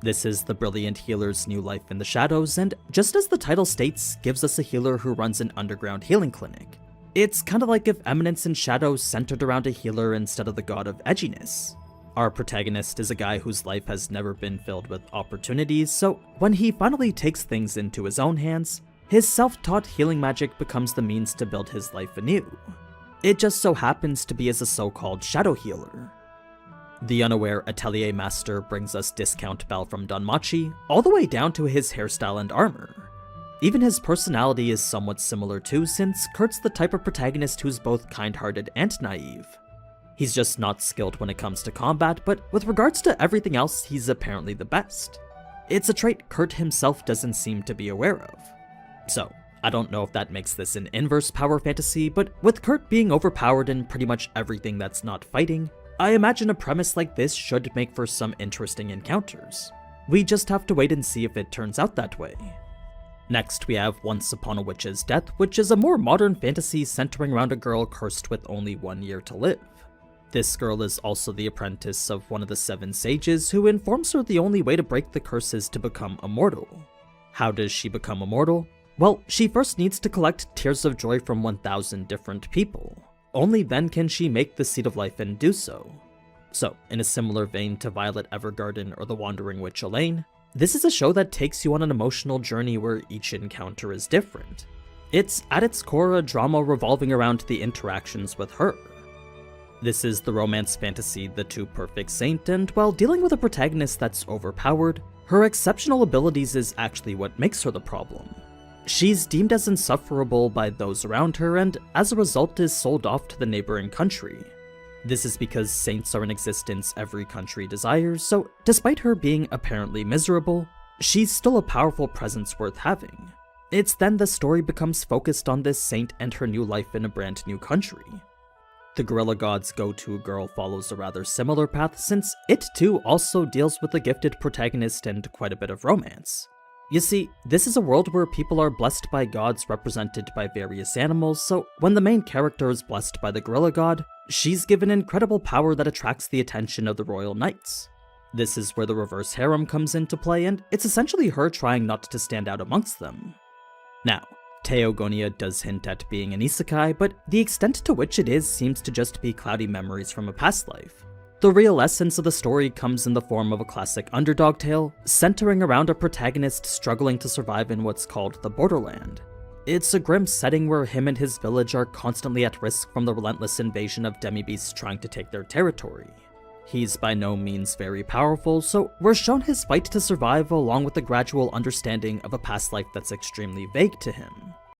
This is the brilliant healer's new life in the shadows, and just as the title states, gives us a healer who runs an underground healing clinic. It's kinda like if Eminence in Shadows centered around a healer instead of the god of edginess. Our protagonist is a guy whose life has never been filled with opportunities, so when he finally takes things into his own hands, his self-taught healing magic becomes the means to build his life anew. It just so happens to be as a so-called shadow healer. The unaware Atelier Master brings us Discount Bell from Danmachi, all the way down to his hairstyle and armor. Even his personality is somewhat similar too, since Kurt's the type of protagonist who's both kind-hearted and naive. He's just not skilled when it comes to combat, but with regards to everything else, he's apparently the best. It's a trait Kurt himself doesn't seem to be aware of. So, I don't know if that makes this an inverse power fantasy, but with Kurt being overpowered in pretty much everything that's not fighting, I imagine a premise like this should make for some interesting encounters. We just have to wait and see if it turns out that way. Next, we have Once Upon a Witch's Death, which is a more modern fantasy centering around a girl cursed with only 1 year to live. This girl is also the apprentice of one of the 7 sages, who informs her the only way to break the curse is to become immortal. How does she become immortal? Well, she first needs to collect Tears of Joy from 1,000 different people. Only then can she make the Seed of Life and do so. So, in a similar vein to Violet Evergarden or The Wandering Witch Elaine, this is a show that takes you on an emotional journey where each encounter is different. It's, at its core, a drama revolving around the interactions with her. This is the romance fantasy The Too Perfect Saint, and while dealing with a protagonist that's overpowered, her exceptional abilities is actually what makes her the problem. She's deemed as insufferable by those around her, and as a result is sold off to the neighboring country. This is because saints are an existence every country desires, so despite her being apparently miserable, she's still a powerful presence worth having. It's then the story becomes focused on this saint and her new life in a brand new country. The Gorilla God's Go-To Girl follows a rather similar path, since it too also deals with a gifted protagonist and quite a bit of romance. You see, this is a world where people are blessed by gods represented by various animals, so when the main character is blessed by the Gorilla God, she's given incredible power that attracts the attention of the royal knights. This is where the reverse harem comes into play, and it's essentially her trying not to stand out amongst them. Now, Theogonia does hint at being an isekai, but the extent to which it is seems to just be cloudy memories from a past life. The real essence of the story comes in the form of a classic underdog tale, centering around a protagonist struggling to survive in what's called the Borderland. It's a grim setting where him and his village are constantly at risk from the relentless invasion of demi-beasts trying to take their territory. He's by no means very powerful, so we're shown his fight to survive along with the gradual understanding of a past life that's extremely vague to him.